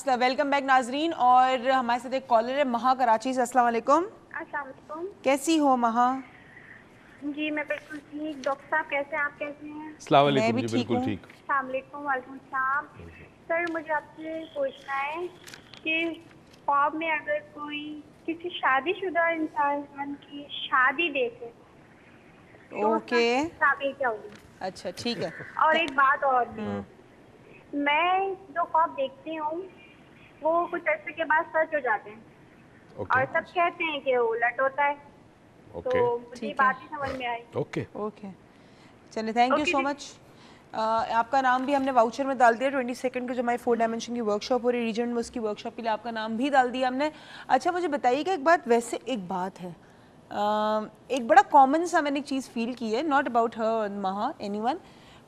Welcome back नाजरीन। और हमारे साथ एक कॉलर है महा कराची से। अस्सलाम वालेकुम। अस्सलाम वालेकुम। कैसी हो महा? जी मैं बिल्कुल ठीक। डॉक्टर साहब कैसे हैं, आप कैसे हैं? अस्सलाम वालेकुम। मैं भी जी बिल्कुल ठीक। अस्सलाम वालेकुम। वालेकुम सलाम। सर मुझे आपसे पूछना है कि ख्वाब में अगर कोई किसी शादीशुदा इंसान की शादी देखे तो ओके ताबीर क्या होगी? अच्छा ठीक है। और एक बात और भी, मैं जो ख्वाब देखती हूँ वो कुछ अर्से के बाद सच हो जाते हैं और सब कहते हैं कि उलट होता है। तो मुझे बात ही समझ में आई। ओके चलिए थैंक यू सो मच। आपका नाम भी हमने वाउचर में डाल दिया। 22 को जो हमारी 4 डायमेंशन की वर्कशॉप हो रही है रीजन में, उसकी वर्कशॉप के लिए आपका नाम भी डाल दिया हमने। अच्छा मुझे बताइएगा एक बात, वैसे एक बात है, एक बड़ा कॉमन सा मैंने एक चीज़ फील की है, नॉट अबाउट हर महा एनीवन,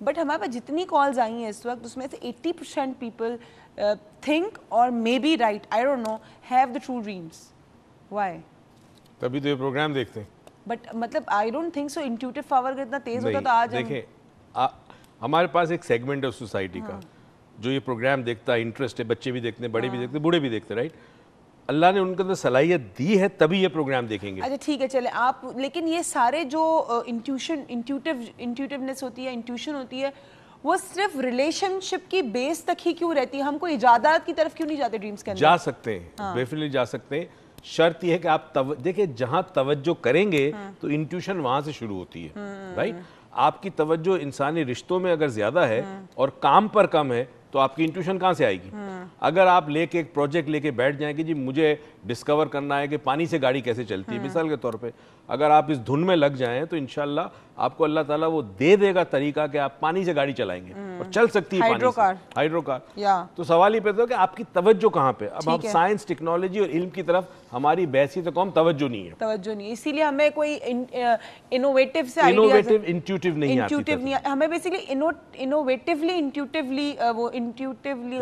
बट हमारे पास जितनी कॉल्स आई हैं इस वक्त उसमें से 80% पीपल थिंक और may be right, I don't know, have the true dreams. Why? तभी तो ये प्रोग्राम देखते हैं। बट मतलब I don't think so intuitive power का इतना तेज होता तो आज देखें हमारे पास एक सेगमेंट है सोसाइटी का जो ये प्रोग्राम देखता है, इंटरेस्ट है, बच्चे भी देखते हैं, बड़े भी देखते हैं, बूढ़े भी देखते हैं, राइट? अल्लाह ने उनके अंदर सलाहियत दी है तभी ये प्रोग्राम देखेंगे। अच्छा ठीक है चले आप, लेकिन ये सारे जो इंट्यूटिवनेस होती है, इंट्यूशन होती है, वो सिर्फ रिलेशनशिप की बेस तक ही क्यों रहती है? हम कोई इजादात की तरफ क्यों नहीं जाते ड्रीम्स के अंदर? जा सकते हैं, डेफिनेटली जा सकते हैं। शर्त यह है कि आप देखिए जहां तवज्जो करेंगे तो इंट्यूशन वहां से शुरू होती है, राइट? आपकी तवज्जो इंसानी रिश्तों में अगर ज्यादा है और काम पर कम है तो आपकी इंट्यूशन कहाँ से आएगी? अगर आप लेके एक प्रोजेक्ट लेके बैठ जाएं कि जी मुझे डिस्कवर करना है कि पानी से गाड़ी कैसे चलती है, मिसाल के तौर पे अगर आप इस धुन में लग जाएं तो इंशाल्लाह आपको अल्लाह ताला वो दे देगा तरीका कि आप पानी से गाड़ी चलाएंगे और चल सकती है हाइड्रो कार। तो सवाल ही पैदा हो कि आपकी तवज्जो कहाँ पे? अब हम साइंस, टेक्नोलॉजी और इल्म की तरफ हमारी बैसियत कौम तवज्जो नहीं है, इसीलिए हमें कोई इनोवेटिव इंट्यूटिव नहीं आती। हमें बेसिकली इनोवेटिवली इंट्यूटिवली वो इंट्यूटिवली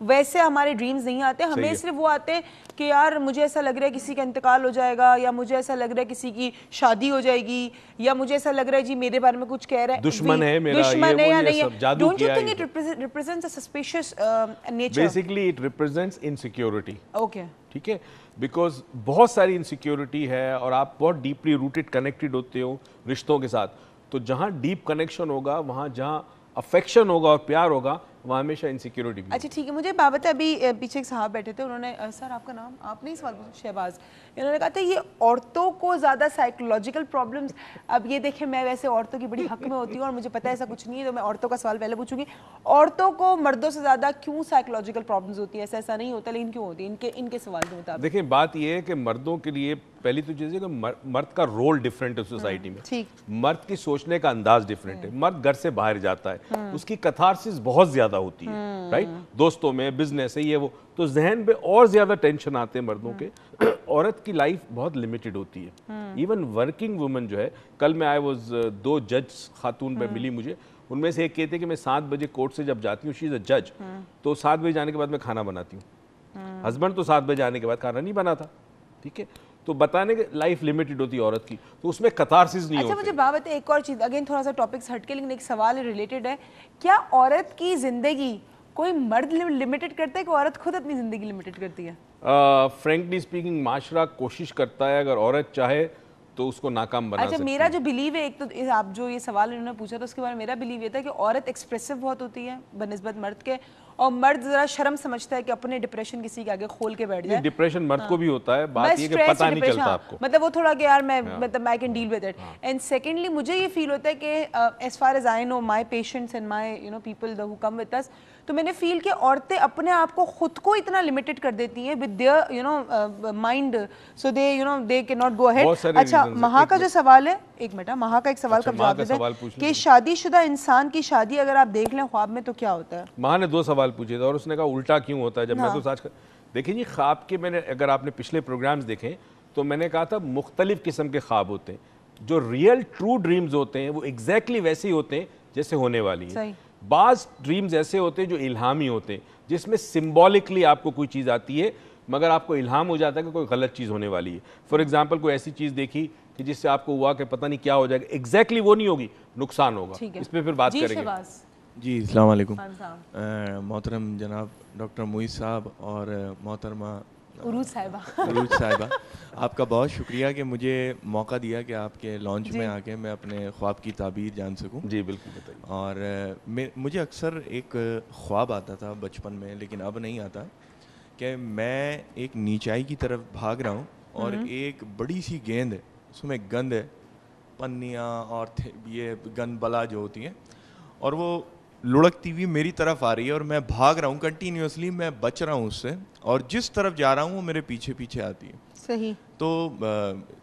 वैसे हमारे ड्रीम्स नहीं आते। हमें सिर्फ वो आते हैं कि यार मुझे ऐसा लग रहा है किसी का इंतकाल हो जाएगा, या मुझे ऐसा लग रहा है किसी की शादी हो जाएगी, या मुझे ऐसा लग रहा है जी मेरे बारे में कुछ कह रहा है, दुश्मन है मेरा, दुश्मन है या नहीं है। Don't you think it represents a suspicious nature? Basically it represents insecurity. Okay ठीक है, बिकॉज बहुत सारी इनसिक्योरिटी है और आप बहुत डीपली रूटेड कनेक्टेड होते हो रिश्तों के साथ। तो जहाँ डीप कनेक्शन होगा, वहाँ जहाँ अफेक्शन होगा और प्यार होगा, वहाँ हमेशा इनसिक्योरिटी भी। अच्छा ठीक है, मुझे बाबत है अभी पीछे एक साहब बैठे थे, उन्होंने सर आपका नाम, आप नहीं सवाल पूछा, शहबाज, इन्होंने कहा था ये औरतों को ज़्यादा साइकोलॉजिकल प्रॉब्लम्स। अब ये देखें मैं वैसे औरतों की बड़ी हक में होती हूँ और मुझे पता है ऐसा कुछ नहीं है, तो मैं औरतों का सवाल पहले पूछूंगी, औरतों को मर्दों से ज़्यादा क्यों साइकोलॉजिकल प्रॉब्लम्स होती है? ऐसा नहीं होता लेकिन क्यों होती है इनके सवाल के मुताबिक? देखिए बात ये है कि मर्दों के लिए पहली तो चीज़ है कि मर्द का रोल डिफरेंट है सोसाइटी में। ठीक, मर्द की सोचने का अंदाज डिफरेंट है। मर्द घर से बाहर जाता है, उसकी कथारसिस बहुत ज्यादा होती है, राइट? दोस्तों में, बिजनेस है, ये वो, तो जहन पे और ज्यादा टेंशन आते हैं मर्दों के। औरत की लाइफ बहुत लिमिटेड होती है। इवन वर्किंग वुमन जो है, कल मैं आई वाज 2 जज खातून पे मिली मुझे, उनमें से एक कहते कि मैं 7 बजे कोर्ट से जब जाती हूँ, शी इज अ जज, तो 7 बजे जाने के बाद मैं खाना बनाती हूँ। हस्बैंड तो 7 बजे आने के बाद खाना नहीं बनाता, ठीक है? तो बताने के लाइफ लिमिटेड होती है औरत की, तो उसमें कतारसिस नहीं होती। अच्छा मुझे बात है एक और चीज़, अगेन थोड़ा सा टॉपिक हट के, लेकिन एक सवाल रिलेटेड है, क्या औरत की जिंदगी कोई मर्द लिमिटेड करता है कि औरत खुद अपनी जिंदगी लिमिटेड करती है? फ्रेंकली स्पीकिंग माशरा कोशिश करता है, अगर औरत चाहे तो उसको नाकाम बना सकती है। मेरा जो बिलीव है, एक तो आप जो ये सवाल इन्होंने पूछा था उसके बारे में मेरा बिलीव ये था कि औरत एक्सप्रेसिव बहुत होती है बनिस्बत मर्द के, और मर्द जरा शर्म समझता है कि अपने डिप्रेशन किसी के आगे खोल के बैठ जाए। डिप्रेशन मर्द को भी होता है, बात ये कि पता नहीं चलता आपको, मतलब वो थोड़ा कि यार मैं मतलब I can deal with it. And secondly मुझे ये फील होता है कि as far as I know my patients and my people who come with us, तो मैंने फील कि औरतें अपने आप को खुद को इतना लिमिटेड कर देती हैं with their mind, so they can not go ahead. अच्छा महा का जो सवाल है, एक मिनट, महा का एक सवाल का जवाब देते हैं कि शादीशुदा इंसान की शादी अगर आप देख लें ख्वाब में तो क्या होता है? महा ने 2 सवाल पूछे थे और उसने कहा उल्टा क्यों होता है। जब मैं तो आज देखिए जी, ख्वाब के मैंने, अगर आपने पिछले प्रोग्राम्स देखें तो मैंने कहा था मुख्तलिफ किस्म के ख्वाब होते हैं। जो रियल ट्रू ड्रीम्स होते हैं वो एग्जैक्टली वैसे ही होते हैं जैसे होने वाली है। बाज ड्रीम्स ऐसे होते हैं जो इल्हामी होते हैं, जिसमें सिंबॉलिकली आपको कोई चीज़ आती है मगर आपको इल्हाम हो जाता है कि कोई गलत चीज़ होने वाली है। फॉर एग्जाम्पल कोई ऐसी चीज़ देखी कि जिससे आपको हुआ कि पता नहीं क्या हो जाएगा, एग्जैक्टली वो नहीं होगी, नुकसान होगा। इस पर फिर बात करेंगे। جی السلام علیکم محترم جناب ڈاکٹر معیز صاحب اور محترمہ عروج صاحبہ آپ کا بہت شکریہ کہ مجھے موقع دیا کہ آپ کے لانچ میں آ کے میں اپنے خواب کی تعبیر جان سکوں. جی بالکل بتائیے. اور مجھے اکثر ایک خواب آتا تھا بچپن میں, لیکن اب نہیں آتا, کہ میں ایک نیچائی کی طرف بھاگ رہا ہوں اور ایک بڑی سی گیند ہے, اس میں گند ہے, پنیاں اور یہ گند بلا جو ہوتی ہیں, اور وہ لڑکتی ہوئی میری طرف آ رہی ہے اور میں بھاگ رہا ہوں کنٹینیوسلی, میں بچ رہا ہوں اس سے, اور جس طرف جا رہا ہوں وہ میرے پیچھے پیچھے آتی ہے. صحیح. تو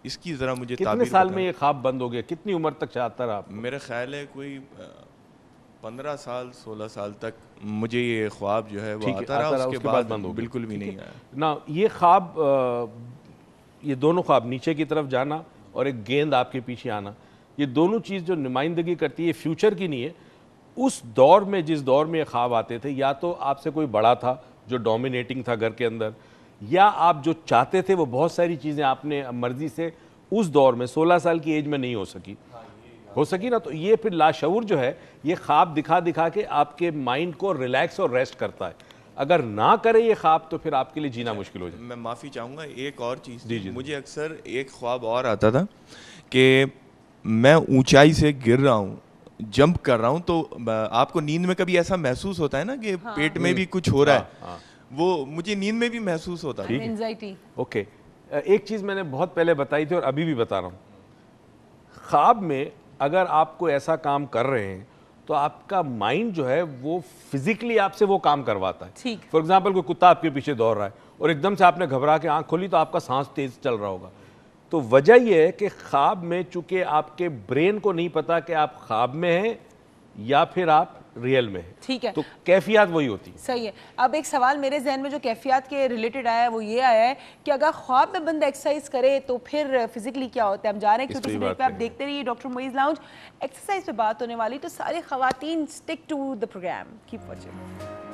اس کی ذرا مجھے کتنے سال میں یہ خواب بند ہو گیا, کتنی عمر تک چاہتا رہا آپ؟ میرا خیال ہے کوئی 15 سال 16 سال تک مجھے یہ خواب جو ہے وہ آتا رہا, اس کے بعد بند ہو گیا. بالکل بھی نہیں آیا. نا یہ خواب, یہ دونوں خواب, نیچے کی طرف جانا اور ایک گیند آپ کے پیچھے آنا, یہ دونوں چیز جو نمائندگی کرتی ہے فیوچر کی نہیں ہے. اس دور میں, جس دور میں یہ خواب آتے تھے, یا تو آپ سے کوئی بڑا تھا جو ڈومینیٹنگ تھا گھر کے اندر, یا آپ جو چاہتے تھے وہ بہت ساری چیزیں آپ نے مرضی سے اس دور میں 16 سال کی ایج میں نہیں ہو سکی نا. تو یہ پھر لاشعور جو ہے یہ خواب دکھا دکھا کے آپ کے مائنڈ کو ریلیکس اور ریسٹ کرتا ہے. اگر نہ کرے یہ خواب تو پھر آپ کے لیے جینا مشکل ہو جائے. میں معافی چاہوں گا, ایک اور چیز, مجھے اکثر ایک خواب اور آتا تھا کہ میں اونچائی سے گر رہا ہوں, جمپ کر رہا ہوں, تو آپ کو نیند میں کبھی ایسا محسوس ہوتا ہے نا کہ پیٹ میں بھی کچھ ہو رہا ہے, وہ مجھے نیند میں بھی محسوس ہوتا ہے. اینزائٹی. اوکے, ایک چیز میں نے بہت پہلے بتائی تھی اور ابھی بھی بتا رہا ہوں, خواب میں اگر آپ کو ایسا کام کر رہے ہیں تو آپ کا مائنڈ جو ہے وہ فزیکلی آپ سے وہ کام کرواتا ہے. فار ایگزامپل کوئی کتا آپ کے پیچھے دوڑ رہا ہے اور ایک دم سے آپ نے گھبرا کے آنکھ کھولی تو آپ کا سانس تیز چل رہا ہوگا. تو وجہ یہ ہے کہ خواب میں چونکہ آپ کے برین کو نہیں پتا کہ آپ خواب میں ہیں یا پھر آپ ریئل میں ہے. ٹھیک ہے, تو کیفیات وہی ہوتی ہے. صحیح ہے. اب ایک سوال میرے ذہن میں جو کیفیات کے ریلیٹڈ آیا ہے وہ یہ آیا ہے کہ اگر خواب میں بندہ ایکسرسائز کرے تو پھر فزیکلی کیا ہوتا ہے. ہم جا رہے ہیں کیونکہ اس بریک پہ آپ دیکھتے رہیے ڈاکٹر معیز لاؤنج, ایکسرسائز پہ بات ہونے والی, تو سارے خواتین stick to the programme, keep watching.